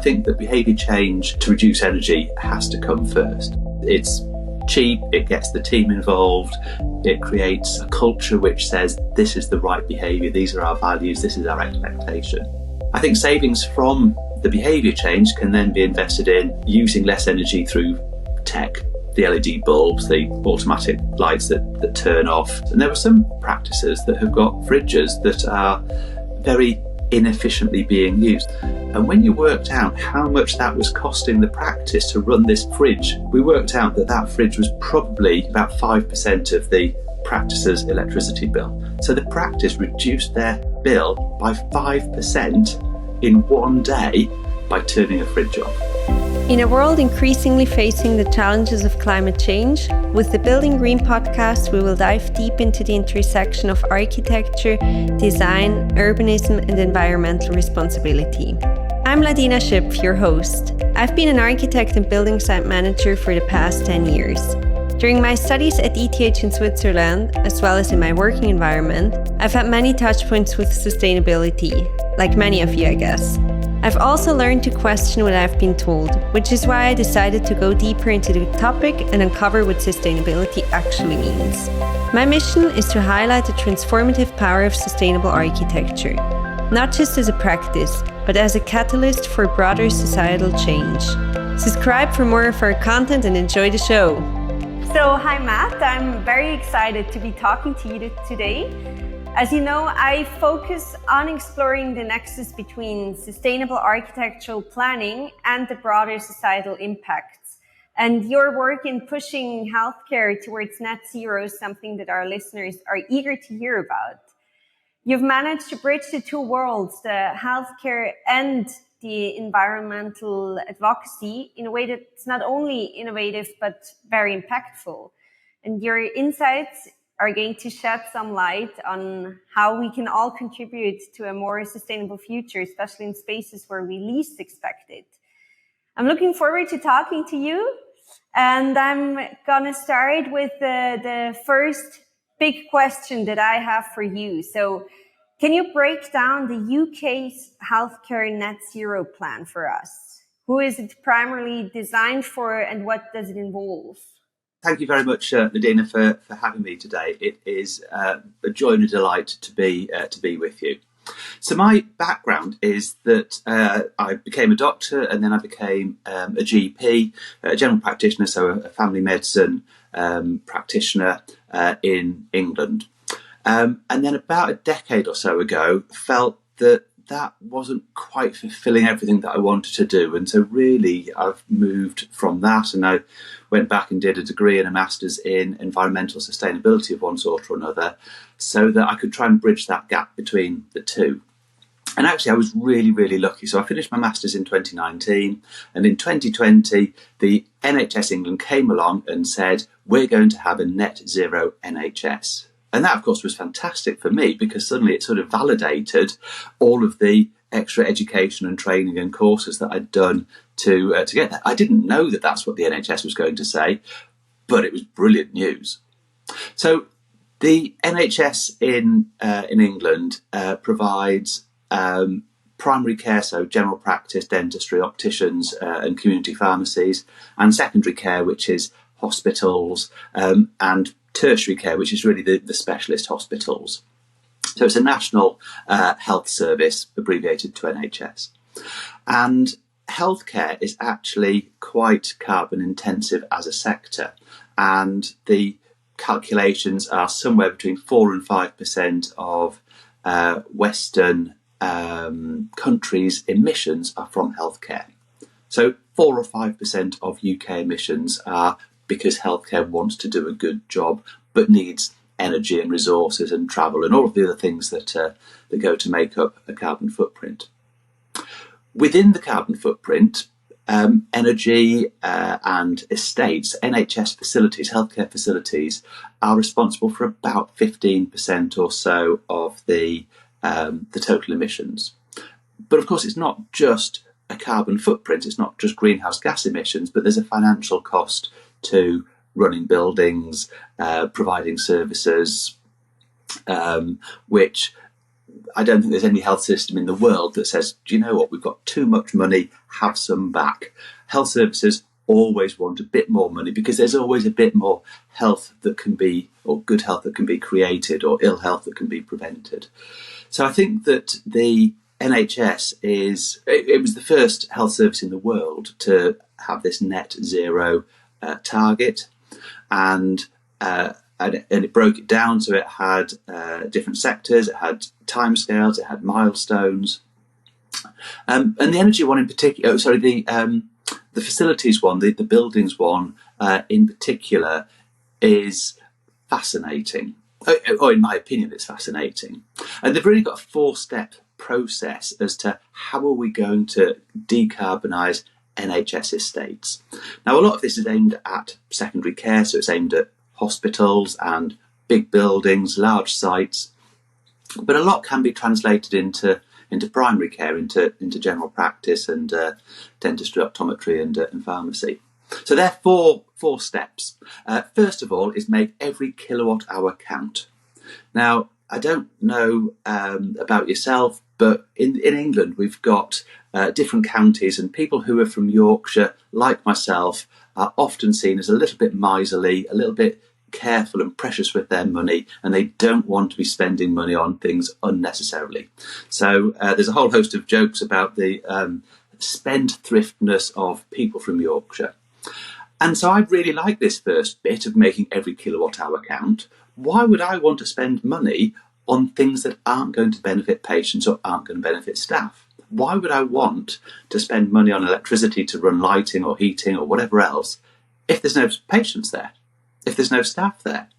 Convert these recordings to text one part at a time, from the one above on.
think that behaviour change to reduce energy has to come first. It's cheap, it gets the team involved, it creates a culture which says this is the right behaviour, these are our values, this is our expectation. I think savings from the behaviour change can then be invested in using less energy through tech, the LED bulbs, the automatic lights that turn off. And there are some practices that have got fridges that are very inefficiently being used. And when you worked out how much that was costing the practice to run this fridge, we worked out that that fridge was probably about 5% of the practice's electricity bill. So the practice reduced their bill by 5% in one day by turning a fridge off. In a world increasingly facing the challenges of climate change, with the Building Green podcast, we will dive deep into the intersection of architecture, design, urbanism, and environmental responsibility. I'm Ladina Schöpf, your host. I've been an architect and building site manager for the past 10 years. During my studies at ETH in Switzerland, as well as in my working environment, I've had many touchpoints with sustainability, like many of you, I guess. I've also learned to question what I've been told, which is why I decided to go deeper into the topic and uncover what sustainability actually means. My mission is to highlight the transformative power of sustainable architecture, not just as a practice, but as a catalyst for broader societal change. Subscribe for more of our content and enjoy the show. So, hi Matt, I'm very excited to be talking to you today. As you know, I focus on exploring the nexus between sustainable architectural planning and the broader societal impacts. And your work in pushing healthcare towards net zero is something that our listeners are eager to hear about. You've managed to bridge the two worlds, the healthcare and the environmental advocacy, in a way that's not only innovative, but very impactful. And your insights are going to shed some light on how we can all contribute to a more sustainable future, especially in spaces where we least expect it. I'm looking forward to talking to you, and I'm gonna start with the first big question that I have for you. So can you break down the UK's healthcare net zero plan for us? Who is it primarily designed for, and what does it involve? Thank you very much, Ladina, for having me today. It is a joy and a delight to be with you. So my background is that I became a doctor, and then I became a GP, a general practitioner, so a family medicine practitioner in England. And then about a decade or so ago, felt that wasn't quite fulfilling everything that I wanted to do. And so really I've moved from that, and I went back and did a degree and a master's in environmental sustainability of one sort or another, so that I could try and bridge that gap between the two. And actually I was really, really lucky. So I finished my master's in 2019, and in 2020, the NHS England came along and said, we're going to have a net zero NHS. And that, of course, was fantastic for me, because suddenly it sort of validated all of the extra education and training and courses that I'd done to get there. I didn't know that that's what the NHS was going to say, but it was brilliant news. So the NHS in England provides primary care, so general practice, dentistry, opticians and community pharmacies, and secondary care, which is hospitals and tertiary care, which is really the specialist hospitals. So it's a national health service, abbreviated to NHS. And healthcare is actually quite carbon intensive as a sector. And the calculations are somewhere between 4 and 5% of Western countries' emissions are from healthcare. So 4 or 5% of UK emissions are because healthcare wants to do a good job, but needs energy and resources and travel and all of the other things that go to make up a carbon footprint. Within the carbon footprint, energy and estates, NHS facilities, healthcare facilities, are responsible for about 15% or so of the total emissions. But of course, it's not just a carbon footprint, it's not just greenhouse gas emissions, but there's a financial cost to running buildings, providing services, which I don't think there's any health system in the world that says, do you know what, we've got too much money, have some back. Health services always want a bit more money because there's always a bit more health that can be, or good health that can be created, or ill health that can be prevented. So I think that the NHS it was the first health service in the world to have this net zero target, and it broke it down, so it had different sectors, it had timescales, it had milestones, and the energy one in particular. The facilities one, the buildings one in particular, is fascinating. Or in my opinion, it's fascinating, and they've really got a 4-step process as to how are we going to decarbonise NHS estates. Now, a lot of this is aimed at secondary care, so it's aimed at hospitals and big buildings, large sites, but a lot can be translated into primary care, into general practice and dentistry, optometry and pharmacy. So there are four steps. First of all is make every kilowatt hour count. Now, I don't know about yourself, but in England we've got different counties, and people who are from Yorkshire, like myself, are often seen as a little bit miserly, a little bit careful and precious with their money, and they don't want to be spending money on things unnecessarily. So there's a whole host of jokes about the spendthriftness of people from Yorkshire. And so I really like this first bit of making every kilowatt hour count. Why would I want to spend money on things that aren't going to benefit patients or aren't going to benefit staff? Why would I want to spend money on electricity to run lighting or heating or whatever else if there's no patients there, if there's no staff there?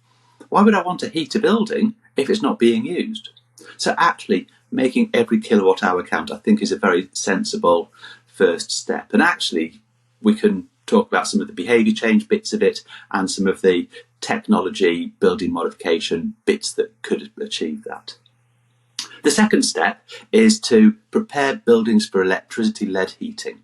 Why would I want to heat a building if it's not being used? So actually making every kilowatt hour count, I think, is a very sensible first step. And actually we can talk about some of the behaviour change bits of it and some of the technology building modification bits that could achieve that. The second step is to prepare buildings for electricity-led heating.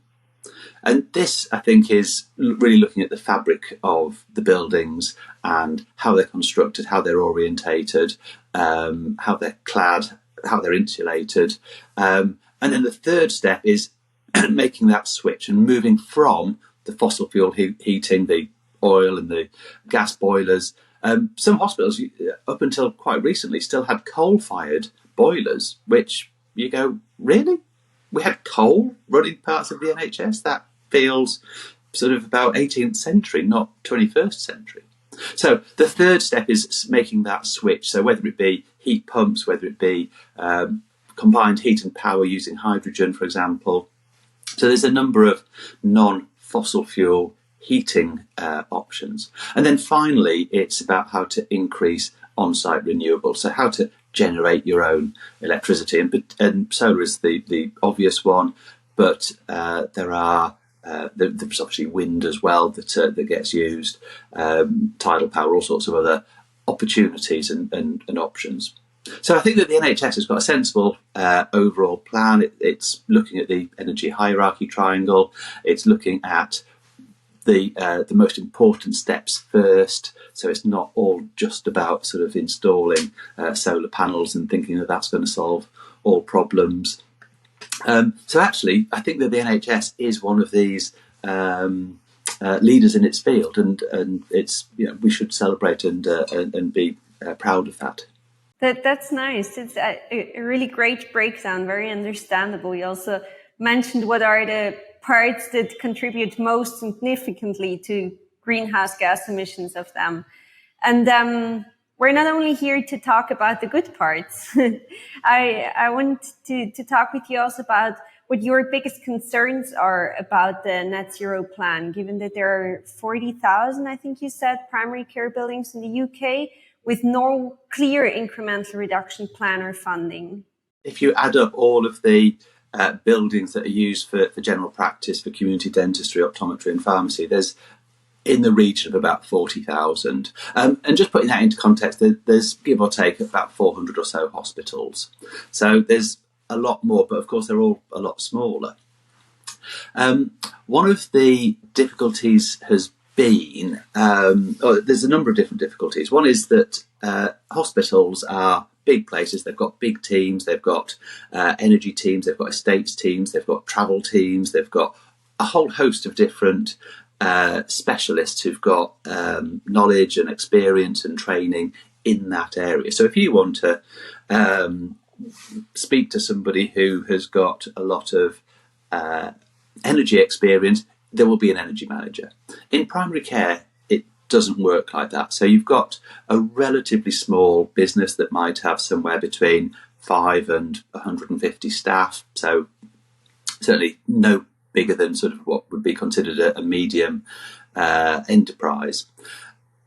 And this, I think, is really looking at the fabric of the buildings and how they're constructed, how they're orientated, how they're clad, how they're insulated. And then the third step is making that switch and moving from the fossil fuel heating, the oil and the gas boilers. Some hospitals, up until quite recently, still had coal-fired boilers, which you go, really? We had coal running parts of the NHS? That feels sort of about 18th century, not 21st century. So the third step is making that switch. So whether it be heat pumps, whether it be combined heat and power using hydrogen, for example. So there's a number of non-fossil fuel heating options. And then finally, it's about how to increase on-site renewables. So how to generate your own electricity. And solar is the obvious one, but there's obviously wind as well that gets used, tidal power, all sorts of other opportunities and options. So I think that the NHS has got a sensible overall plan. It's looking at the energy hierarchy triangle. It's looking at the most important steps first. So it's not all just about sort of installing solar panels and thinking that that's going to solve all problems. So actually, I think that the NHS is one of these leaders in its field, and it's, you know, we should celebrate and be proud of that. That's nice. It's a really great breakdown, very understandable. You also mentioned what are the parts that contribute most significantly to greenhouse gas emissions of them. And we're not only here to talk about the good parts. I want to talk with you also about what your biggest concerns are about the net zero plan, given that there are 40,000, I think you said, primary care buildings in the UK with no clear incremental reduction plan or funding. If you add up all of the buildings that are used for general practice, for community dentistry, optometry and pharmacy, there's in the region of about 40,000. And just putting that into context, there's give or take about 400 or so hospitals. So there's a lot more, but of course they're all a lot smaller. One of the difficulties has been, there's a number of different difficulties. One is that hospitals are big places, they've got big teams, they've got energy teams, they've got estates teams, they've got travel teams, they've got a whole host of different specialists who've got knowledge and experience and training in that area. So if you want to speak to somebody who has got a lot of energy experience, there will be an energy manager. In primary care, it doesn't work like that. So you've got a relatively small business that might have somewhere between 5 and 150 staff. So certainly no bigger than sort of what would be considered a medium enterprise.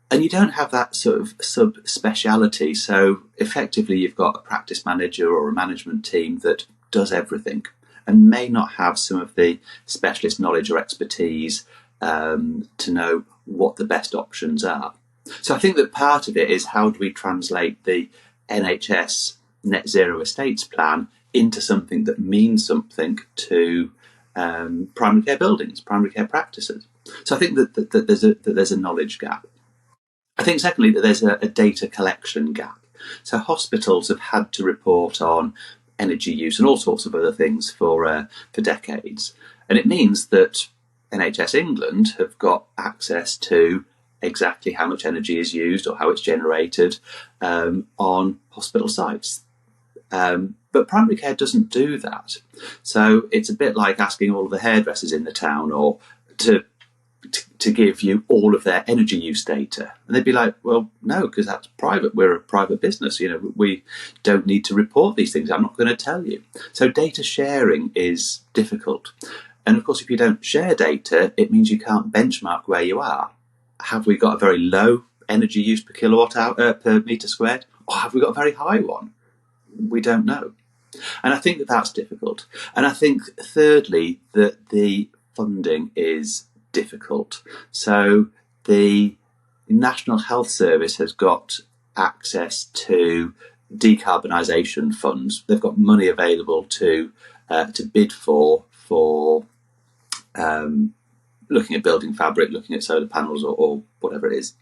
And you don't have that sort of sub-speciality. So effectively, you've got a practice manager or a management team that does everything and may not have some of the specialist knowledge or expertise to know what the best options are. So I think that part of it is, how do we translate the NHS net zero estates plan into something that means something to primary care buildings, primary care practices. So I think that there's a knowledge gap. I think secondly that there's a data collection gap. So hospitals have had to report on energy use and all sorts of other things for decades, and it means that NHS England have got access to exactly how much energy is used or how it's generated on hospital sites. But primary care doesn't do that. So it's a bit like asking all of the hairdressers in the town or to give you all of their energy use data. And they'd be like, well, no, because that's private. We're a private business. You know, we don't need to report these things. I'm not going to tell you. So data sharing is difficult. And of course, if you don't share data, it means you can't benchmark where you are. Have we got a very low energy use per kilowatt hour per metre squared? Or have we got a very high one? We don't know. And I think that that's difficult. And I think, thirdly, that the funding is difficult. So the National Health Service has got access to decarbonisation funds. They've got money available to bid for looking at building fabric, looking at solar panels or whatever it is.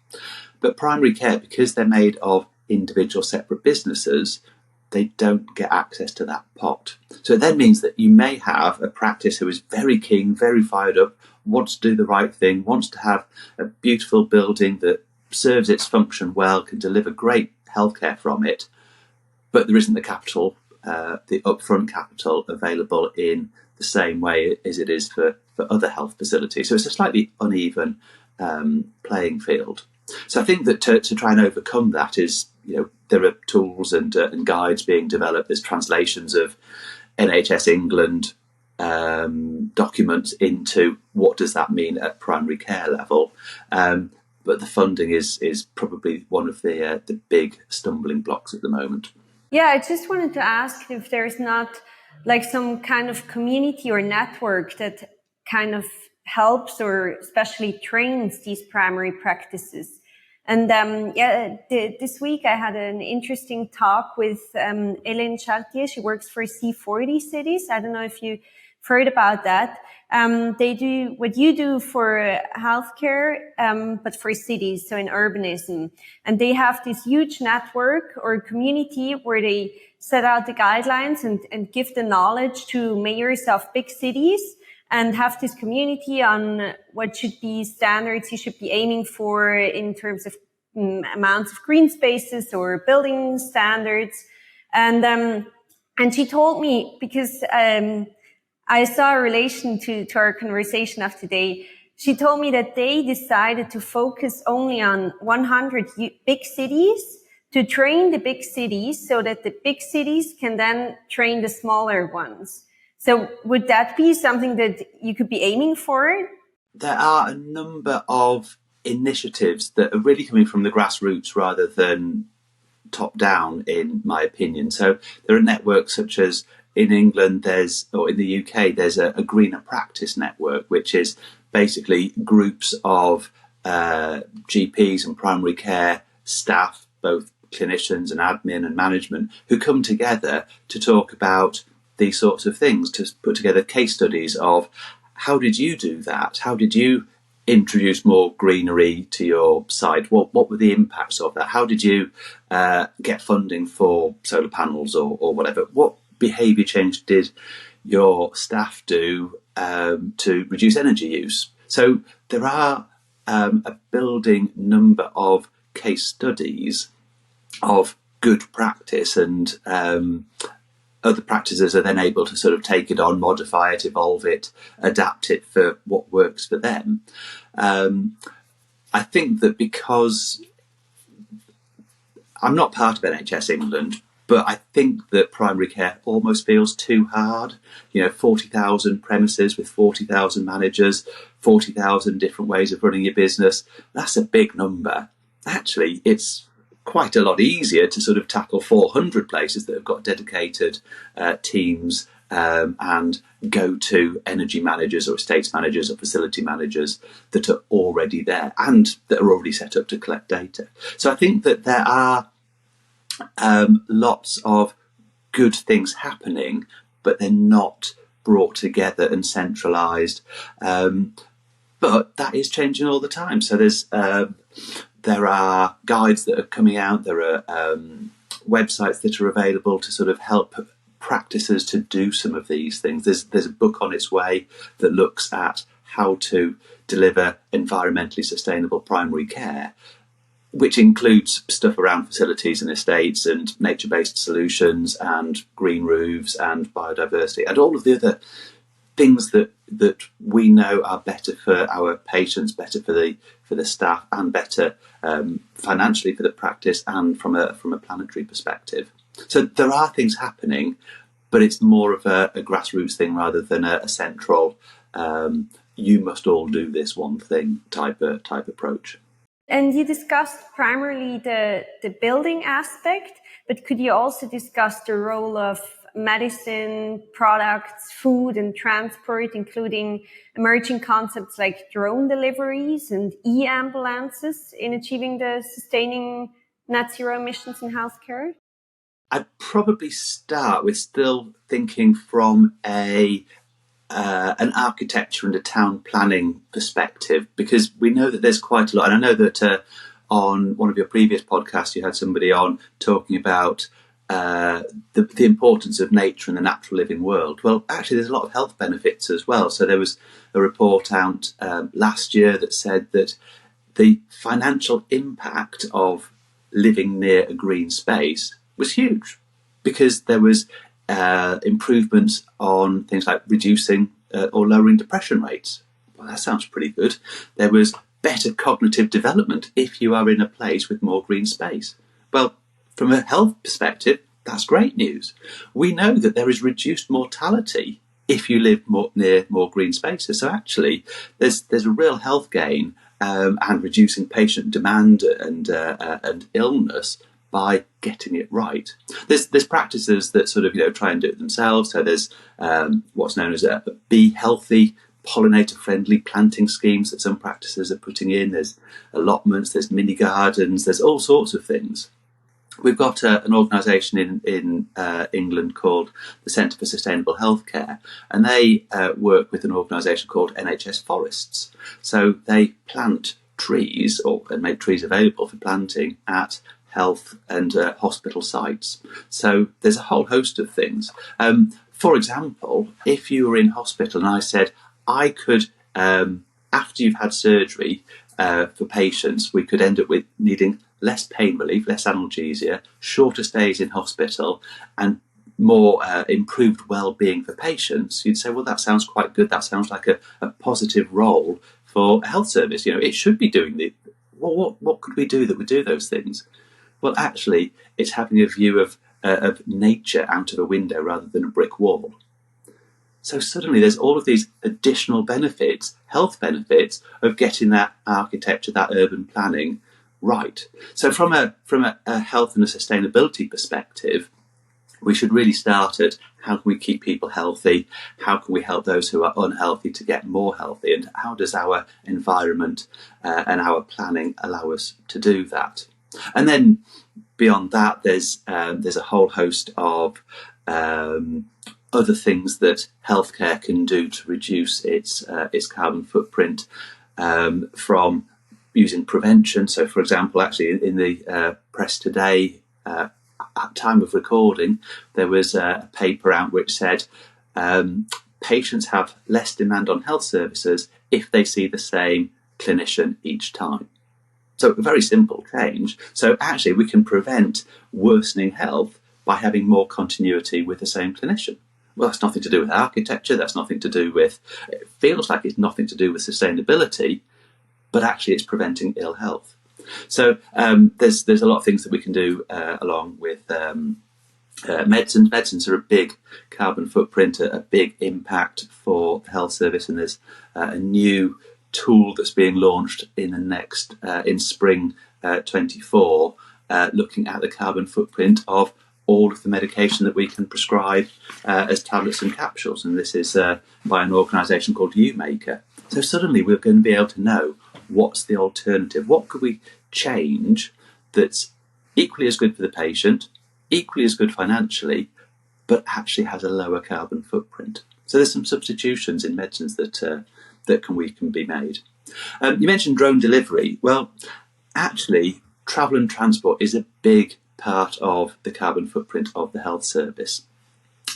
But primary care, because they're made of individual separate businesses, they don't get access to that pot. So it then means that you may have a practice who is very keen, very fired up, wants to do the right thing, wants to have a beautiful building that serves its function well, can deliver great healthcare from it, but there isn't the capital, the upfront capital available in the same way as it is for other health facilities. So it's a slightly uneven playing field. So I think that to try and overcome that is, there are tools and guides being developed. There's translations of NHS England documents into what does that mean at primary care level. But the funding is probably one of the big stumbling blocks at the moment. Yeah, I just wanted to ask if there's not like some kind of community or network that kind of helps or especially trains these primary practices. And this week I had an interesting talk with Ladina Schöpf. She works for C40 cities. I don't know if you've heard about that. They do what you do for healthcare, but for cities, so in urbanism. And they have this huge network or community where they set out the guidelines and give the knowledge to mayors of big cities, and have this community on what should be standards you should be aiming for in terms of amounts of green spaces or building standards. And she told me, because I saw a relation to our conversation of today, she told me that they decided to focus only on 100 big cities to train the big cities so that the big cities can then train the smaller ones. So would that be something that you could be aiming for? There are a number of initiatives that are really coming from the grassroots rather than top down, in my opinion. So there are networks such as in England, or in the UK, there's a greener practice network, which is basically groups of GPs and primary care staff, both clinicians and admin and management, who come together to talk about these sorts of things, to put together case studies of how did you do that? How did you introduce more greenery to your site? What were the impacts of that? How did you get funding for solar panels or whatever? What behaviour change did your staff do to reduce energy use? So there are a building number of case studies of good practice, and other practitioners are then able to sort of take it on, modify it, evolve it, adapt it for what works for them. I think that because I'm not part of NHS England, but I think that primary care almost feels too hard. 40,000 premises with 40,000 managers, 40,000 different ways of running your business. That's a big number. Actually, it's quite a lot easier to sort of tackle 400 places that have got dedicated teams and go-to energy managers or estates managers or facility managers that are already there and that are already set up to collect data. So I think that there are lots of good things happening, but they're not brought together and centralised. But that is changing all the time. So there are guides that are coming out. There are websites that are available to sort of help practitioners to do some of these things. There's a book on its way that looks at how to deliver environmentally sustainable primary care, which includes stuff around facilities and estates and nature-based solutions and green roofs and biodiversity and all of the other things that we know are better for our patients, better for the staff, and better financially for the practice and from a planetary perspective. So there are things happening, but it's more of a grassroots thing rather than a central you must all do this one thing type approach. And you discussed primarily the building aspect, but could you also discuss the role of medicine, products, food and transport, including emerging concepts like drone deliveries and e-ambulances in achieving the sustaining net zero emissions in healthcare? I'd probably start with still thinking from an architecture and a town planning perspective, because we know that there's quite a lot. And I know that on one of your previous podcasts, you had somebody on talking about the importance of nature and the natural living world. Well, actually, there's a lot of health benefits as well. So there was a report out last year that said that the financial impact of living near a green space was huge, because there was improvements on things like reducing or lowering depression rates. Well, that sounds pretty good. There was better cognitive development if you are in a place with more green space. Well, from a health perspective, that's great news. We know that there is reduced mortality if you live near more green spaces. So actually, there's a real health gain and reducing patient demand and illness by getting it right. There's practices that sort of try and do it themselves. So there's what's known as a Be Healthy, pollinator-friendly planting schemes that some practices are putting in. There's allotments, there's mini gardens, there's all sorts of things. We've got an organisation in England called the Centre for Sustainable Healthcare, and they work with an organisation called NHS Forests. So they plant trees and make trees available for planting at health and hospital sites. So there's a whole host of things. For example, if you were in hospital and I said, I could, after you've had surgery for patients, we could end up with needing less pain relief, less analgesia, shorter stays in hospital, and more improved well-being for patients, you'd say, well, that sounds quite good. That sounds like a positive role for a health service. It should be doing what could we do that would do those things? Well, actually, it's having a view of nature out of a window rather than a brick wall. So suddenly there's all of these additional benefits, health benefits, of getting that architecture, that urban planning right. So from a health and a sustainability perspective, we should really start at how can we keep people healthy, how can we help those who are unhealthy to get more healthy, and how does our environment and our planning allow us to do that. And then beyond that, there's a whole host of other things that healthcare can do to reduce its carbon footprint. from using prevention. So, for example, actually in the press today, at time of recording, there was a paper out which said patients have less demand on health services if they see the same clinician each time. So a very simple change. So actually we can prevent worsening health by having more continuity with the same clinician. Well, that's nothing to do with architecture. That's nothing to do with, it feels like it's nothing to do with sustainability, but actually it's preventing ill health. So there's a lot of things that we can do along with medicines. Medicines are a big carbon footprint, a big impact for the health service, and there's a new tool that's being launched in the next in spring 24, looking at the carbon footprint of all of the medication that we can prescribe as tablets and capsules, and this is by an organisation called UMaker. So suddenly we're going to be able to know what's the alternative. What could we change that's equally as good for the patient, equally as good financially, but actually has a lower carbon footprint? So there's some substitutions in medicines that can be made. You mentioned drone delivery. Well, actually, travel and transport is a big part of the carbon footprint of the health service.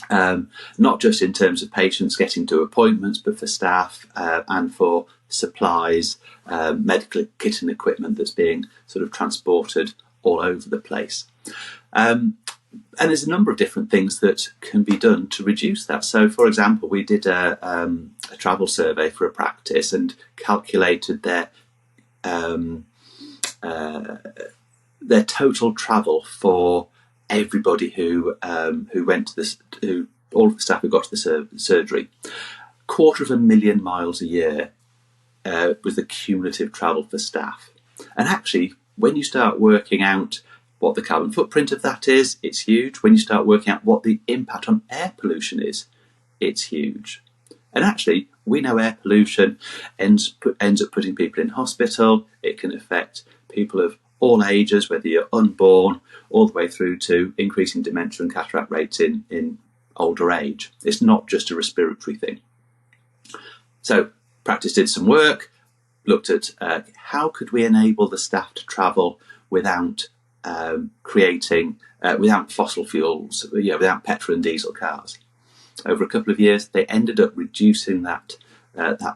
Not just in terms of patients getting to appointments, but for staff and for supplies, medical kit and equipment that's being sort of transported all over the place. And there's a number of different things that can be done to reduce that. So, for example, we did a travel survey for a practice and calculated their total travel for everybody who went to this, all of the staff who got to the surgery. 250,000 miles a year was the cumulative travel for staff. And actually, when you start working out what the carbon footprint of that is, it's huge. When you start working out what the impact on air pollution is, it's huge. And actually, we know air pollution ends up putting people in hospital. It can affect people of all ages, whether you're unborn, all the way through to increasing dementia and cataract rates in older age. It's not just a respiratory thing. So, practice did some work, looked at how could we enable the staff to travel without without fossil fuels, without petrol and diesel cars. Over a couple of years, they ended up reducing that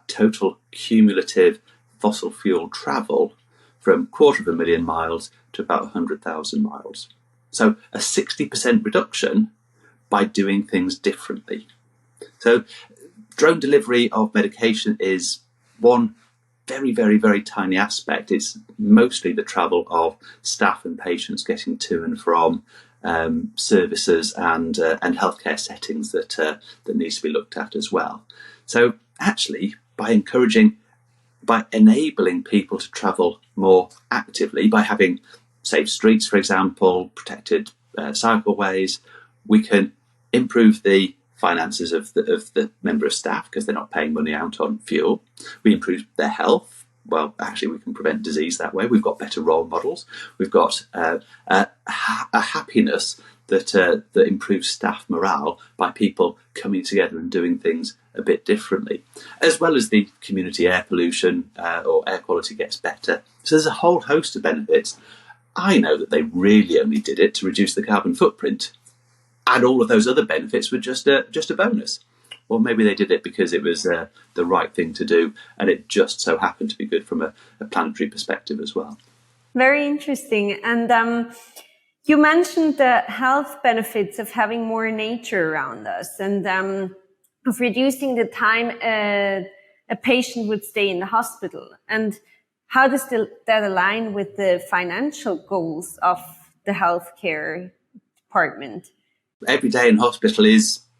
total cumulative fossil fuel travel from 250,000 miles to about 100,000 miles. So a 60% reduction by doing things differently. So drone delivery of medication is one very, very, very tiny aspect. It's mostly the travel of staff and patients getting to and from services and healthcare settings that needs to be looked at as well. So actually, by enabling people to travel more actively, by having safe streets, for example, protected cycleways, we can improve the finances of the member of staff because they're not paying money out on fuel. We improve their health. Well, actually, we can prevent disease that way. We've got better role models. We've got a happiness that improves staff morale by people coming together and doing things a bit differently, as well as the community air pollution or air quality gets better. So there's a whole host of benefits. I know that they really only did it to reduce the carbon footprint, and all of those other benefits were just a bonus. Or maybe they did it because it was the right thing to do, and it just so happened to be good from a planetary perspective as well. Very interesting. And you mentioned the health benefits of having more nature around us and of reducing the time a patient would stay in the hospital. And how does that align with the financial goals of the healthcare department? Every day in hospital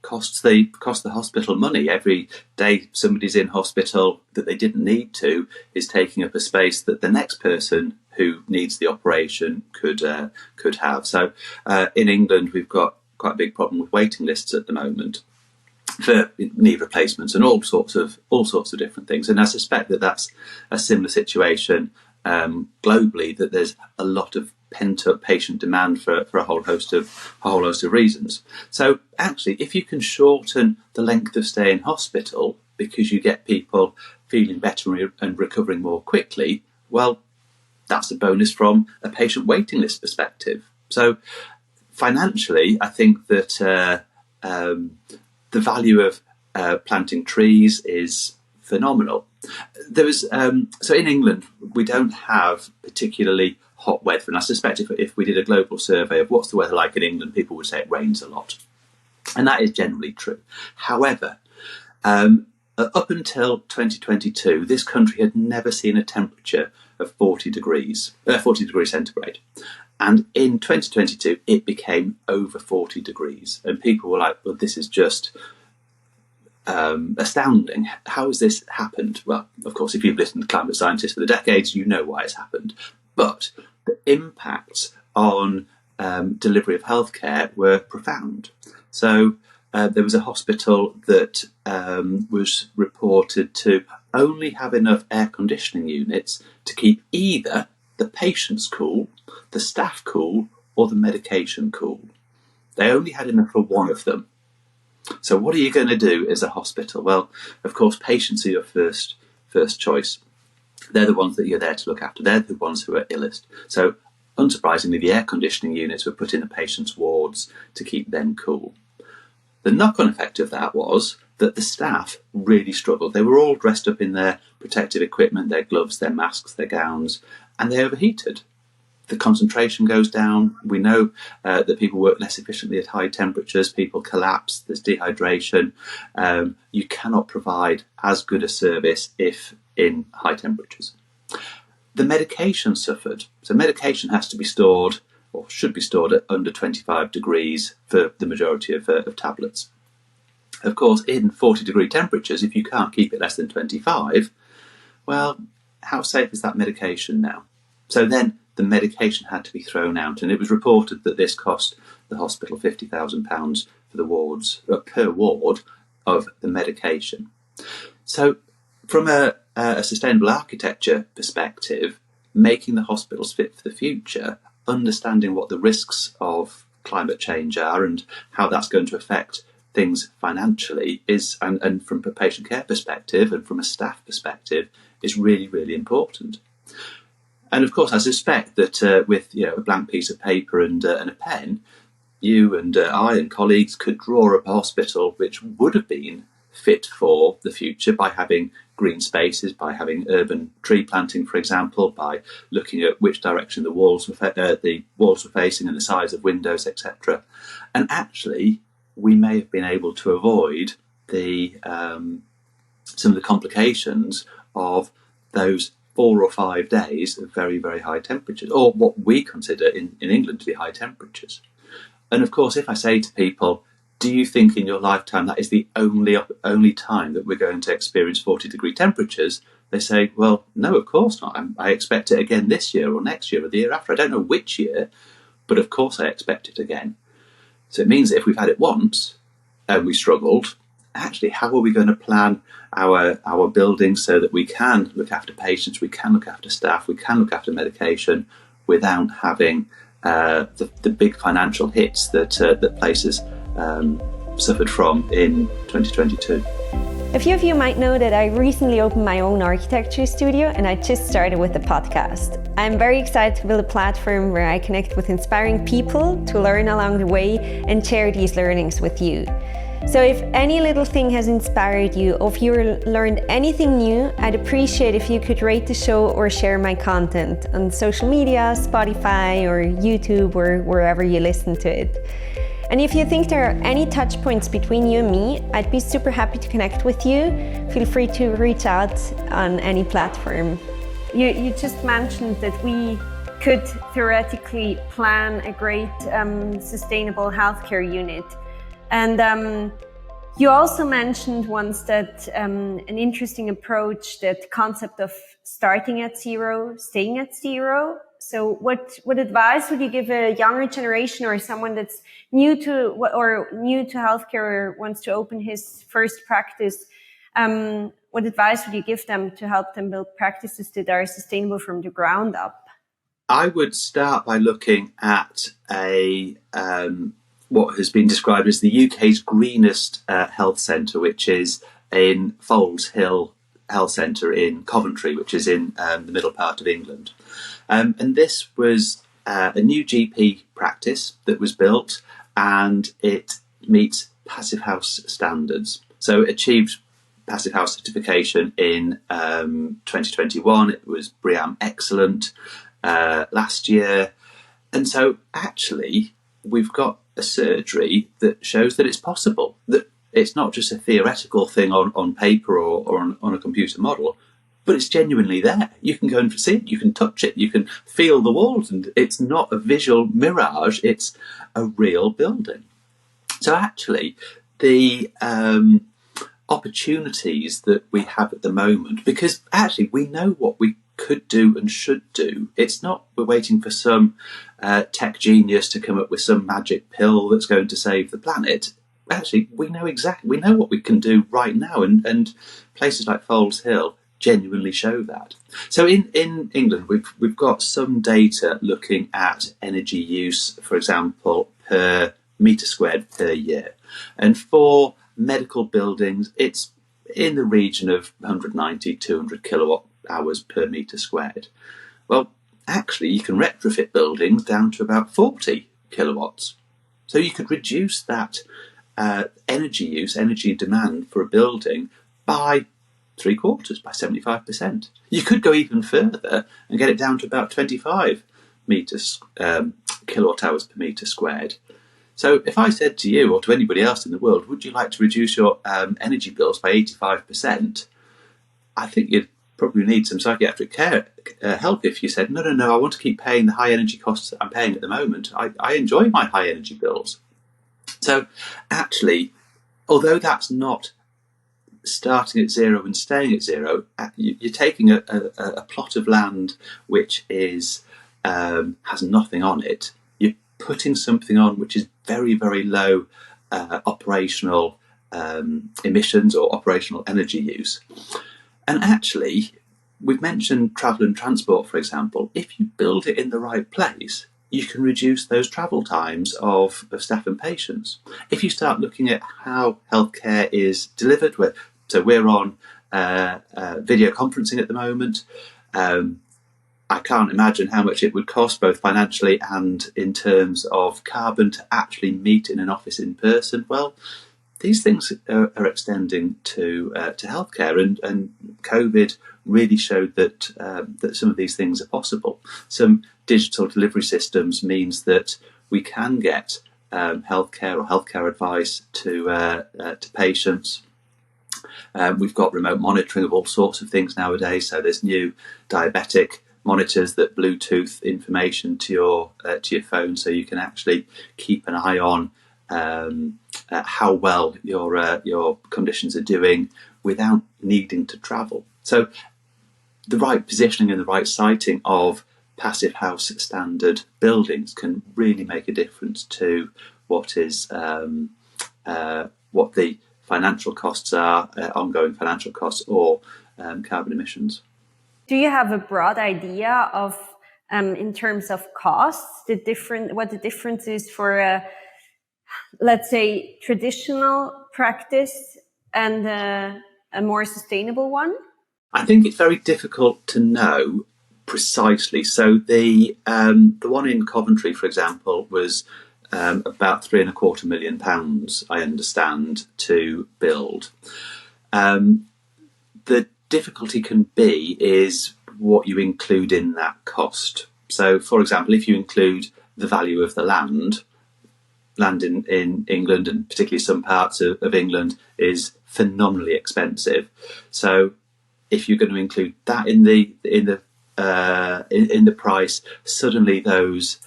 costs the hospital money. Every day somebody's in hospital that they didn't need to is taking up a space that the next person who needs the operation could have. So in England, we've got quite a big problem with waiting lists at the moment for knee replacements and all sorts of different things. And I suspect that that's a similar situation globally, that there's a lot of pent-up patient demand for a whole host of reasons. So actually, if you can shorten the length of stay in hospital, because you get people feeling better and recovering more quickly, well, that's a bonus from a patient waiting list perspective. So financially, I think that the value of planting trees is phenomenal. There was so in England we don't have particularly hot weather, and I suspect if we did a global survey of what's the weather like in England, people would say it rains a lot, and that is generally true. However, up until 2022, this country had never seen a temperature of 40 degrees centigrade. And in 2022, it became over 40 degrees. And people were like, well, this is just astounding. How has this happened? Well, of course, if you've listened to climate scientists for the decades, you know why it's happened. But the impacts on delivery of healthcare were profound. So there was a hospital that was reported to only have enough air conditioning units to keep either the patients cool, the staff cool, or the medication cool. They only had enough for one of them. So what are you going to do as a hospital? Well, of course, patients are your first choice. They're the ones that you're there to look after. They're the ones who are illest. So unsurprisingly, the air conditioning units were put in the patients' wards to keep them cool. The knock-on effect of that was that the staff really struggled. They were all dressed up in their protective equipment, their gloves, their masks, their gowns, and they overheated. The concentration goes down. We know that people work less efficiently at high temperatures. People collapse. There's dehydration. You cannot provide as good a service if in high temperatures. The medication suffered. So medication has to be stored, or should be stored, at under 25 degrees for the majority of tablets. Of course, in 40-degree temperatures, if you can't keep it less than 25, well, how safe is that medication now? So then the medication had to be thrown out, and it was reported that this cost the hospital £50,000 for the wards, per ward of the medication. So from a sustainable architecture perspective, making the hospitals fit for the future, understanding what the risks of climate change are and how that's going to affect things financially is, and from a patient care perspective and from a staff perspective, is really, really important. And of course, I suspect that with a blank piece of paper and a pen, you and I and colleagues could draw up a hospital which would have been fit for the future by having green spaces, by having urban tree planting, for example, by looking at which direction the walls were facing and the size of windows, etc. And actually, we may have been able to avoid some of the complications of those 4 or 5 days of very, very high temperatures, or what we consider in England to be high temperatures. And of course, if I say to people, do you think in your lifetime that is the only time that we're going to experience 40-degree temperatures? They say, well, no, of course not. I expect it again this year or next year or the year after. I don't know which year, but of course I expect it again. So it means that if we've had it once and we struggled, actually, how are we going to plan our buildings so that we can look after patients, we can look after staff, we can look after medication without having the big financial hits that places suffered from in 2022. A few of you might know that I recently opened my own architecture studio, and I just started with a podcast. I'm very excited to build a platform where I connect with inspiring people to learn along the way and share these learnings with you. So if any little thing has inspired you, or if you learned anything new, I'd appreciate if you could rate the show or share my content on social media, Spotify or YouTube or wherever you listen to it. And if you think there are any touch points between you and me, I'd be super happy to connect with you. Feel free to reach out on any platform. You just mentioned that we could theoretically plan a great sustainable healthcare unit. And you also mentioned once that an interesting approach, that concept of starting at zero, staying at zero. So what advice would you give a younger generation or someone that's new to healthcare or wants to open his first practice? What advice would you give them to help them build practices that are sustainable from the ground up? I would start by looking at what has been described as the UK's greenest health centre, which is in Foals Hill Health Centre in Coventry, which is in the middle part of England. And this was a new GP practice that was built, and it meets Passive House standards. So it achieved Passive House certification in 2021. It was BREEAM Excellent last year. And so actually we've got a surgery that shows that it's possible, that it's not just a theoretical thing on paper or on a computer model, but it's genuinely there. You can go and see it, you can touch it, you can feel the walls, and it's not a visual mirage, it's a real building. So actually, the opportunities that we have at the moment, because actually we know what we could do and should do. It's not we're waiting for some tech genius to come up with some magic pill that's going to save the planet. Actually, we know what we can do right now, and places like Foals Hill genuinely show that. So in England, we've got some data looking at energy use, for example, per metre squared per year. And for medical buildings, it's in the region of 190, 200 kilowatt hours per metre squared. Well, actually, you can retrofit buildings down to about 40 kilowatts. So you could reduce that energy use, energy demand for a building by 3/4, by 75%. You could go even further and get it down to about 25 kilowatt hours per metre squared. So if I said to you or to anybody else in the world, would you like to reduce your energy bills by 85%? I think you'd probably need some psychiatric care help if you said, no, I want to keep paying the high energy costs that I'm paying at the moment. I enjoy my high energy bills. So actually, although that's not starting at zero and staying at zero, you're taking a plot of land which is has nothing on it. You're putting something on which is very, very low operational emissions or operational energy use. And actually, we've mentioned travel and transport, for example. If you build it in the right place, you can reduce those travel times of staff and patients. If you start looking at how healthcare is delivered, so we're on video conferencing at the moment. I can't imagine how much it would cost, both financially and in terms of carbon, to actually meet in an office in person. Well, these things are extending to healthcare, and COVID really showed that some of these things are possible. Some digital delivery systems means that we can get healthcare or healthcare advice to patients. We've got remote monitoring of all sorts of things nowadays. So there's new diabetic monitors that Bluetooth information to your phone, so you can actually keep an eye on how well your conditions are doing without needing to travel. So the right positioning and the right siting of Passive House standard buildings can really make a difference to what the financial costs are, ongoing financial costs, or carbon emissions. Do you have a broad idea of, in terms of costs, what the difference is for let's say, traditional practice and a more sustainable one? I think it's very difficult to know precisely. So the one in Coventry, for example, was about £3.25 million, I understand, to build. The difficulty can be is what you include in that cost. So, for example, if you include the value of the land in England, and particularly some parts of England, is phenomenally expensive. So if you're going to include that in the price, suddenly those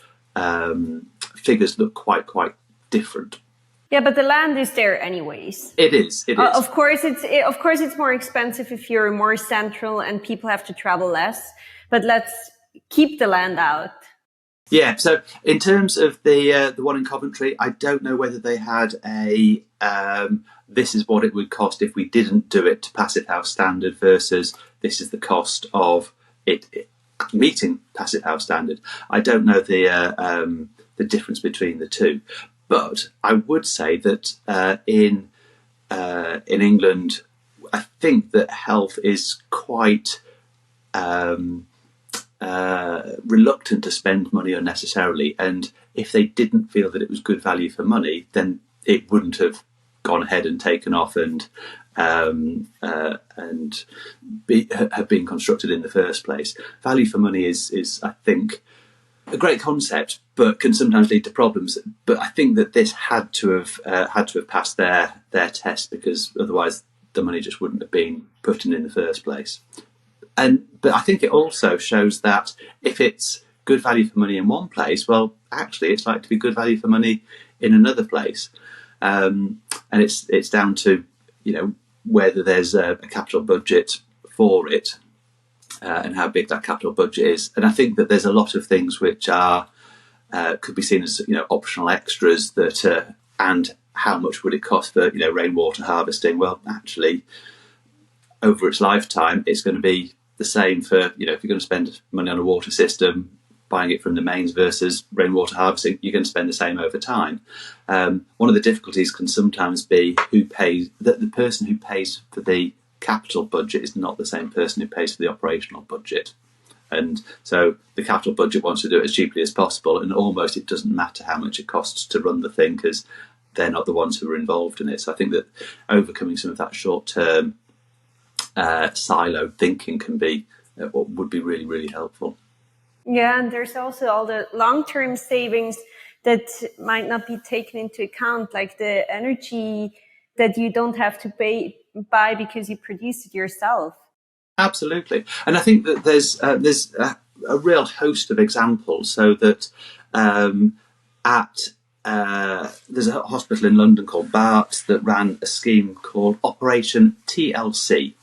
figures look quite different. Yeah, but the land is there anyways. It is. Of course, it's more expensive if you're more central and people have to travel less. But let's keep the land out. Yeah. So in terms of the one in Coventry, I don't know whether they had a this is what it would cost if we didn't do it to Passive House standard versus this is the cost of it meeting Passive House standard. I don't know the difference between the two. But I would say that in England, I think that health is quite reluctant to spend money unnecessarily, and if they didn't feel that it was good value for money, then it wouldn't have gone ahead and taken off and have been constructed in the first place. Value for money is I think a great concept, but can sometimes lead to problems. But I think that this had to have passed their test, because otherwise the money just wouldn't have been put in the first place. But I think it also shows that if it's good value for money in one place, well, actually, it's like to be good value for money in another place, and it's down to whether there's a capital budget for it, and how big that capital budget is. And I think that there's a lot of things which are could be seen as optional extras that and how much would it cost for rainwater harvesting? Well, actually, over its lifetime, it's going to be the same for if you're going to spend money on a water system, buying it from the mains versus rainwater harvesting, you're going to spend the same over time. One of the difficulties can sometimes be who pays. That the person who pays for the capital budget is not the same person who pays for the operational budget. And so the capital budget wants to do it as cheaply as possible, and almost it doesn't matter how much it costs to run the thing, because they're not the ones who are involved in it. So I think that overcoming some of that short-term siloed thinking can be what would be really, really helpful. Yeah, and there's also all the long-term savings that might not be taken into account, like the energy that you don't have to buy because you produce it yourself. Absolutely, and I think that there's a real host of examples. So that there's a hospital in London called Barts that ran a scheme called Operation TLC.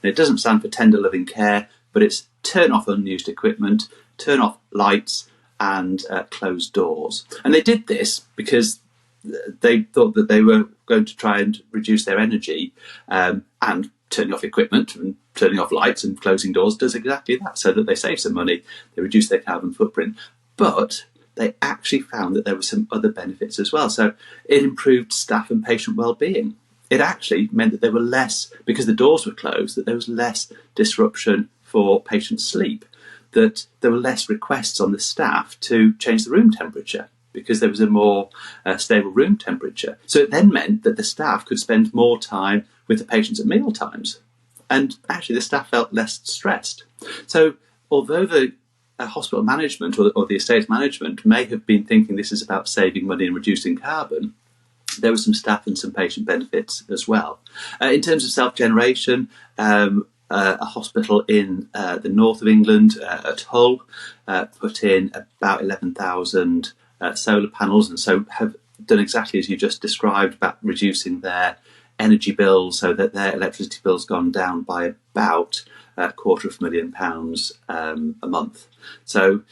And it doesn't stand for Tender Loving Care, but it's turn off unused equipment, turn off lights, and close doors. And they did this because they thought that they were going to try and reduce their energy, and turning off equipment and turning off lights and closing doors does exactly that, so that they save some money, they reduce their carbon footprint. But they actually found that there were some other benefits as well. So it improved staff and patient well-being. It actually meant that there were less, because the doors were closed, that there was less disruption for patient sleep, that there were less requests on the staff to change the room temperature, because there was a more stable room temperature. So it then meant that the staff could spend more time with the patients at meal times. And actually the staff felt less stressed. So although the hospital management or the estate management may have been thinking this is about saving money and reducing carbon, there were some staff and some patient benefits as well. In terms of self-generation, a hospital in the north of England at Hull put in about 11,000 solar panels, and so have done exactly as you just described about reducing their energy bills, so that their electricity bill's gone down by about £250,000 a month. So,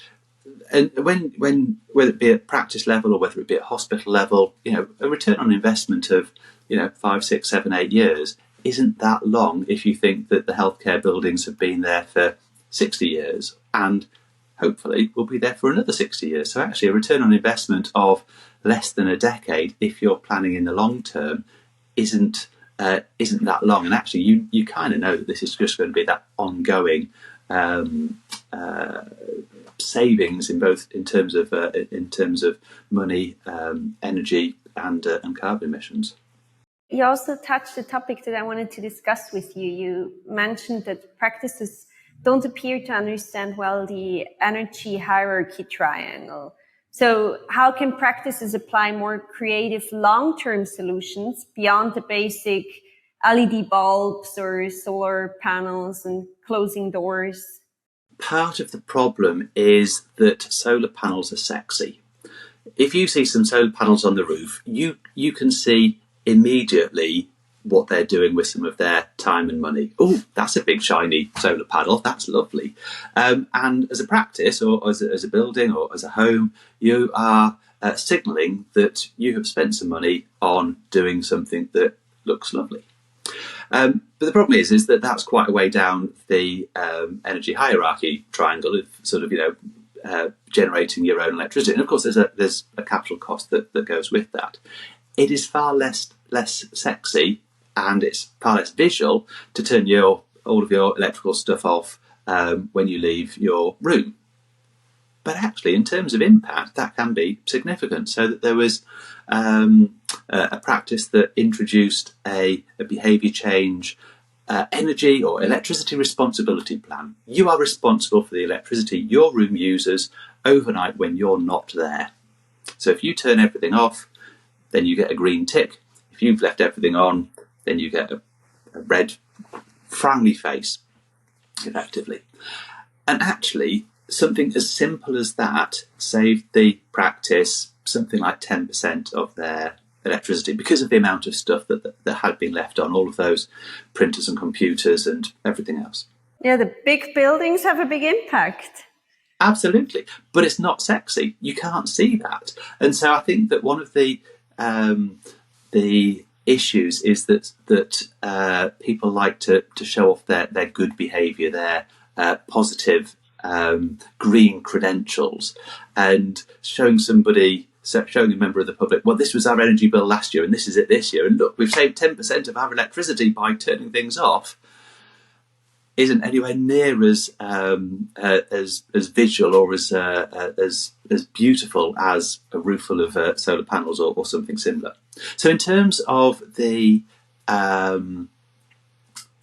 and whether it be at practice level or whether it be at hospital level, a return on investment of 5, 6, 7, 8 years isn't that long if you think that the healthcare buildings have been there for 60 years and hopefully will be there for another 60 years. So actually a return on investment of less than a decade, if you're planning in the long term, isn't that long. And actually you kind of know that this is just going to be that ongoing savings in terms of money, energy, and carbon emissions. You also touched a topic that I wanted to discuss with you. You mentioned that practices don't appear to understand well the energy hierarchy triangle. So how can practices apply more creative long-term solutions beyond the basic LED bulbs or solar panels and closing doors? Part of the problem is that solar panels are sexy. If you see some solar panels on the roof, you can see immediately what they're doing with some of their time and money. Oh, that's a big shiny solar panel. That's lovely. And as a practice, or as a building, or as a home, you are signalling that you have spent some money on doing something that looks lovely. But the problem is that that's quite a way down the energy hierarchy triangle of sort of generating your own electricity. And of course, there's a capital cost that goes with that. It is far less sexy and it's far less visual to turn all of your electrical stuff off when you leave your room. But actually, in terms of impact, that can be significant. So that there was a practice that introduced a behaviour change energy or electricity responsibility plan. You are responsible for the electricity your room uses overnight when you're not there. So if you turn everything off, then you get a green tick. If you've left everything on, then you get a red frowny face, effectively. And actually, something as simple as that saved the practice something like 10% of their electricity because of the amount of stuff that had been left on, all of those printers and computers and everything else. Yeah, the big buildings have a big impact. Absolutely. But it's not sexy. You can't see that. And so I think that one of the issues is that people like to show off their good behaviour, their positive green credentials, and showing a member of the public, well, this was our energy bill last year and this is it this year, and look, we've saved 10% of our electricity by turning things off, isn't anywhere near as visual or as beautiful as a roof full of solar panels or something similar. So in terms of the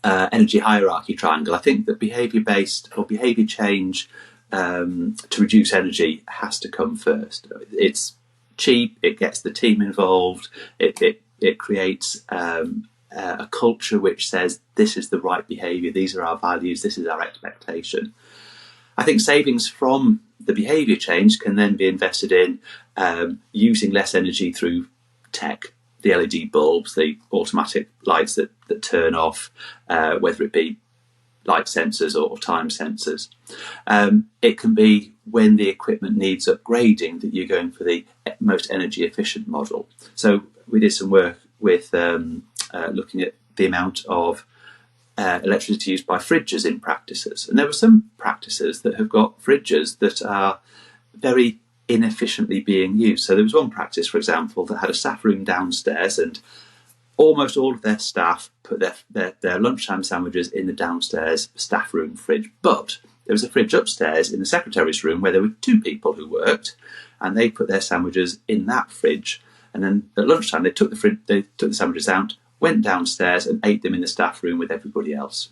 energy hierarchy triangle, I think that behaviour-based or behaviour change to reduce energy has to come first. It's cheap, it gets the team involved, it creates a culture which says this is the right behaviour, these are our values, this is our expectation. I think savings from the behaviour change can then be invested in using less energy through tech, the LED bulbs, the automatic lights that turn off, whether it be light sensors or time sensors. It can be when the equipment needs upgrading that you're going for the most energy efficient model. So we did some work with looking at the amount of electricity used by fridges in practices. And there were some practices that have got fridges that are very inefficiently being used. So there was one practice, for example, that had a staff room downstairs, and almost all of their staff put their lunchtime sandwiches in the downstairs staff room fridge. But there was a fridge upstairs in the secretary's room where there were two people who worked, and they put their sandwiches in that fridge. And then at lunchtime, they took the sandwiches out, went downstairs and ate them in the staff room with everybody else.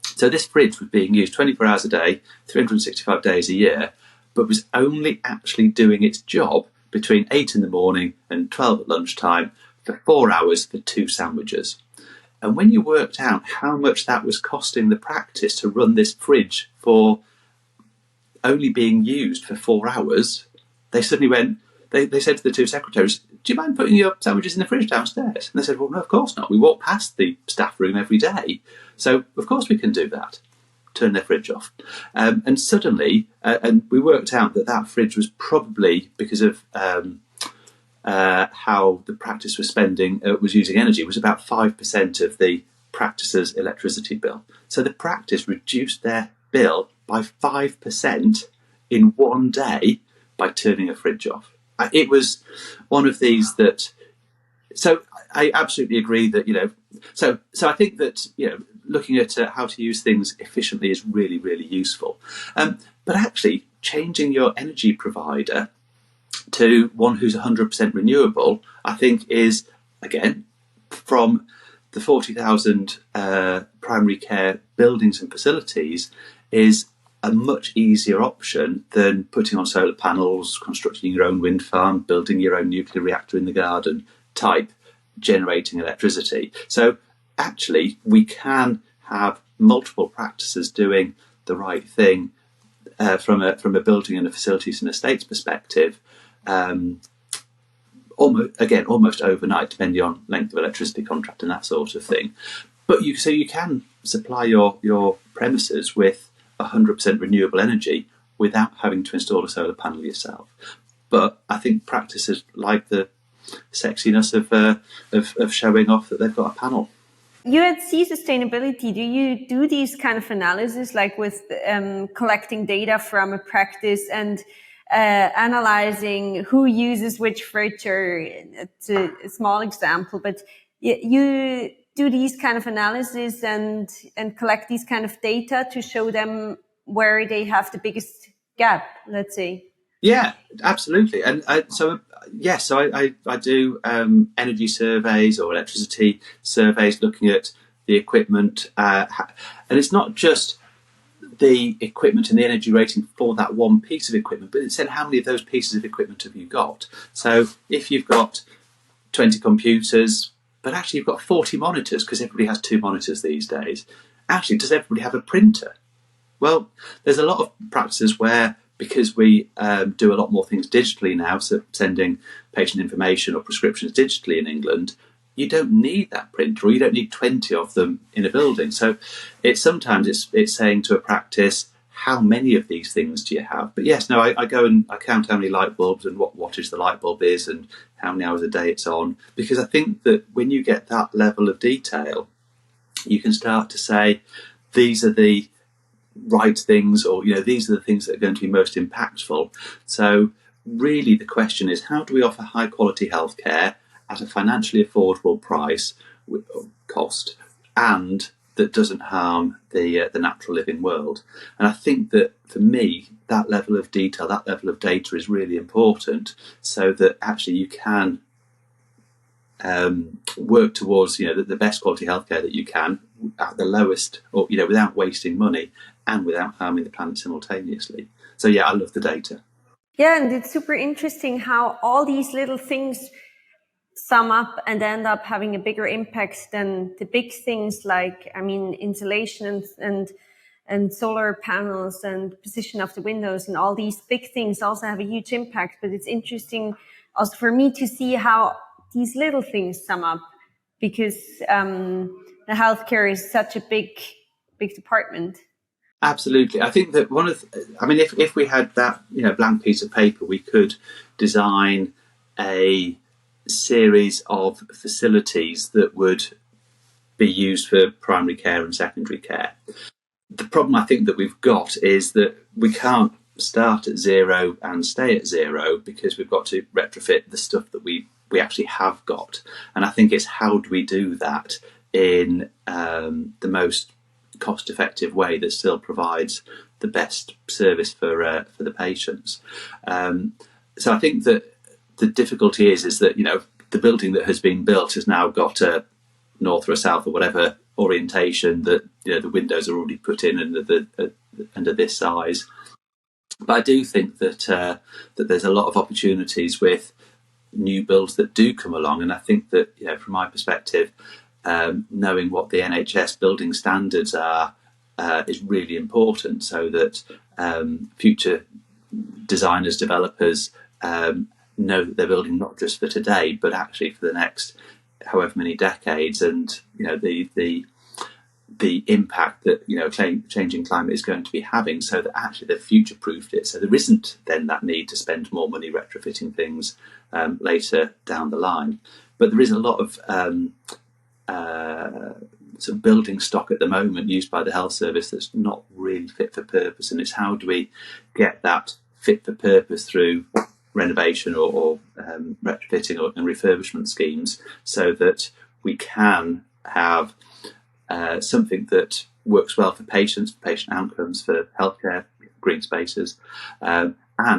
So this fridge was being used 24 hours a day, 365 days a year, but was only actually doing its job between 8 in the morning and 12 at lunchtime for 4 hours for two sandwiches. And when you worked out how much that was costing the practice to run this fridge for only being used for 4 hours, they suddenly went, they said to the two secretaries, do you mind putting your sandwiches in the fridge downstairs? And they said, well, no, of course not. We walk past the staff room every day. So, of course we can do that. Turn their fridge off. And suddenly, and we worked out that fridge was probably, because of how the practice was using energy, was about 5% of the practice's electricity bill. So the practice reduced their bill by 5% in one day by turning a fridge off. It was one of these that. So I absolutely agree that So I think that looking at how to use things efficiently is really, really useful. But actually, changing your energy provider to one who's 100% renewable, I think, is, again, from the 40,000 primary care buildings and facilities, is a much easier option than putting on solar panels, constructing your own wind farm, building your own nuclear reactor in the garden type generating electricity. So actually, we can have multiple practices doing the right thing from a building and a facilities and estates perspective, almost overnight, depending on length of electricity contract and that sort of thing. But you can supply your premises with 100% renewable energy without having to install a solar panel yourself. But I think practices like the sexiness of showing off that they've got a panel. You at Sea Sustainability, do you do these kind of analysis, like with collecting data from a practice and analyzing who uses which fridge? Or it's a small example, but you do these kind of analysis and collect these kind of data to show them where they have the biggest gap, let's say. Yeah, absolutely. And I do energy surveys or electricity surveys, looking at the equipment, and it's not just the equipment and the energy rating for that one piece of equipment, but it's saying how many of those pieces of equipment have you got. So if you've got 20 computers, but actually you've got 40 monitors, because everybody has 2 monitors these days, actually does everybody have a printer? Well, there's a lot of practices where, because we do a lot more things digitally now, so sending patient information or prescriptions digitally in England, you don't need that printer, or you don't need 20 of them in a building. So it's saying to a practice, how many of these things do you have? But yes, no, I go and I count how many light bulbs and what wattage the light bulb is and how many hours a day it's on, because I think that when you get that level of detail, you can start to say, these are the right things, or these are the things that are going to be most impactful. So really the question is, how do we offer high quality healthcare at a financially affordable price, cost, and that doesn't harm the natural living world? And I think that for me, that level of detail, that level of data is really important, so that actually you can work towards the best quality healthcare that you can at the lowest, or without wasting money and without harming the planet simultaneously. So yeah, I love the data. Yeah, and it's super interesting how all these little things sum up and end up having a bigger impact than the big things, like, insulation and solar panels and position of the windows, and all these big things also have a huge impact. But it's interesting also for me to see how these little things sum up, because the healthcare is such a big department. Absolutely. I think that if we had that blank piece of paper, we could design a series of facilities that would be used for primary care and secondary care. The problem I think that we've got is that we can't start at zero and stay at zero, because we've got to retrofit the stuff that we actually have got. And I think it's, how do we do that in the most cost-effective way that still provides the best service for the patients. So I think that the difficulty is that the building that has been built has now got a north or a south or whatever orientation, that the windows are already put in under this size. But I do think that that there's a lot of opportunities with new builds that do come along, and I think that from my perspective, knowing what the NHS building standards are is really important, so that future designers, developers know that they're building not just for today, but actually for the next however many decades, and the impact that changing climate is going to be having, so that actually they've future-proofed it, so there isn't then that need to spend more money retrofitting things later down the line. But there is a lot of sort of building stock at the moment used by the health service that's not really fit for purpose, and it's how do we get that fit for purpose through renovation or retrofitting and refurbishment schemes, so that we can have something that works well for patients, for patient outcomes, for healthcare, green spaces, and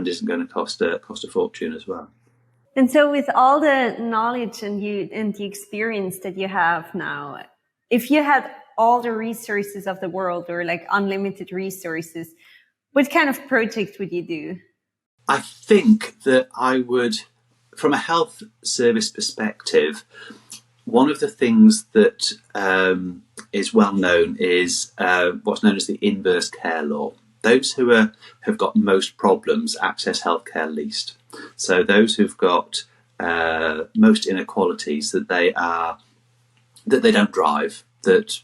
isn't going to cost a fortune as well. And so, with all the knowledge and the experience that you have now, if you had all the resources of the world, or like unlimited resources, what kind of project would you do? I think that I would, from a health service perspective, one of the things that is well known is what's known as the inverse care law. Those who have got most problems access healthcare least. So those who've got most inequalities, that they don't drive, that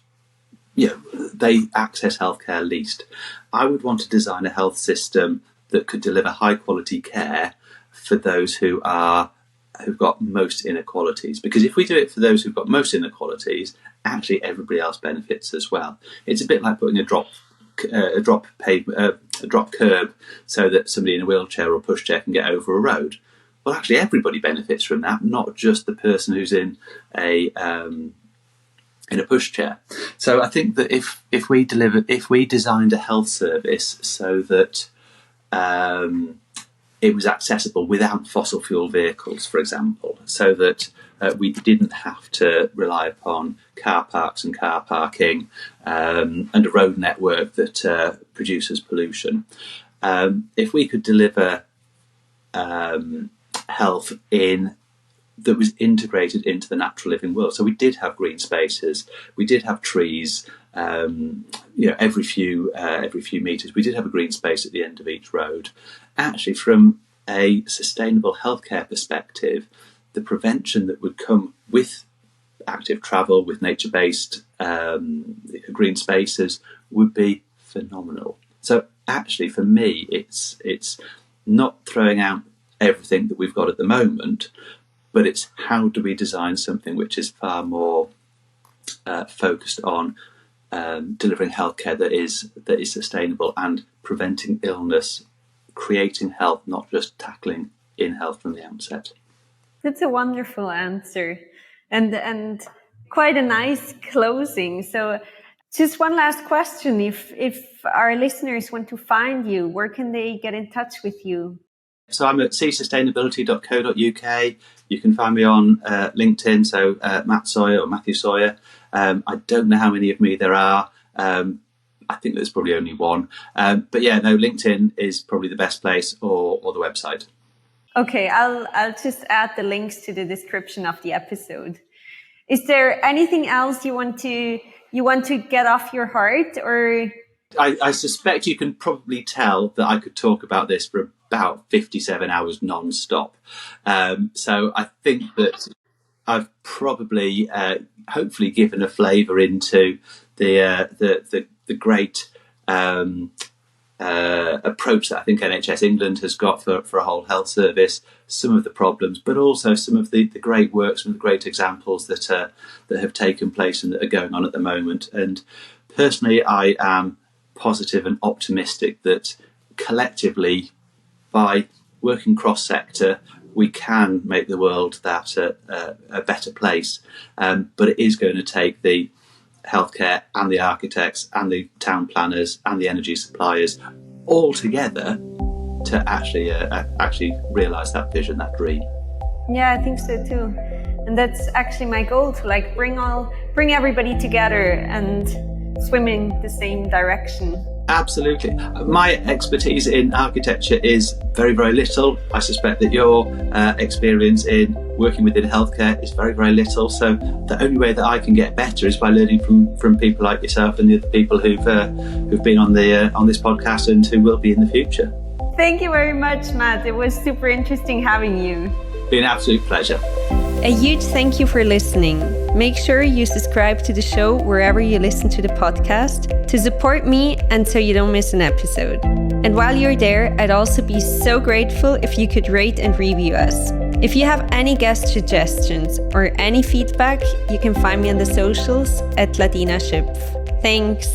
they access healthcare least. I would want to design a health system that could deliver high quality care for those who've got most inequalities. Because if we do it for those who've got most inequalities, actually everybody else benefits as well. It's a bit like putting a drop curb so that somebody in a wheelchair or pushchair can get over a road. Well, actually everybody benefits from that, not just the person who's in a in a pushchair. So I think that if we designed a health service so that it was accessible without fossil fuel vehicles, for example, so that we didn't have to rely upon car parks and car parking and a road network that produces pollution. If we could deliver health that was integrated into the natural living world. So we did have green spaces, we did have trees. Every few meters, we did have a green space at the end of each road. Actually, from a sustainable healthcare perspective, the prevention that would come with active travel, with nature-based green spaces, would be phenomenal. So actually, for me, it's not throwing out everything that we've got at the moment, but it's how do we design something which is far more focused on delivering healthcare that is sustainable and preventing illness, creating health, not just tackling in health from the outset. That's a wonderful answer, and quite a nice closing. So, just one last question: if our listeners want to find you, where can they get in touch with you? So I'm at csustainability.co.uk. You can find me on LinkedIn, so Matt Sawyer or Matthew Sawyer. I don't know how many of me there are. I think there's probably only one. But yeah, no, LinkedIn is probably the best place, or the website. Okay, I'll just add the links to the description of the episode. Is there anything else you want to get off your heart, or? I suspect you can probably tell that I could talk about this for about 57 hours non-stop. So I think that I've probably, hopefully, given a flavour into the great approach that I think NHS England has got for a whole health service, some of the problems, but also some of the great work, some of the great examples that have taken place and that are going on at the moment. And personally, I am positive and optimistic that collectively, by working cross-sector, we can make the world that a better place. But it is going to take the healthcare and the architects and the town planners and the energy suppliers all together to actually realise that vision, that dream. Yeah, I think so too. And that's actually my goal, to bring everybody together and swim in the same direction. Absolutely. My expertise in architecture is very, very little. I suspect that your experience in working within healthcare is very, very little. So the only way that I can get better is by learning from people like yourself and the other people who've been on this podcast and who will be in the future. Thank you very much, Matt. It was super interesting having you. Been an absolute pleasure. A huge thank you for listening. Make sure you subscribe to the show wherever you listen to the podcast to support me and so you don't miss an episode. And while you're there, I'd also be so grateful if you could rate and review us. If you have any guest suggestions or any feedback, you can find me on the socials at Ladina Schöpf. Thanks.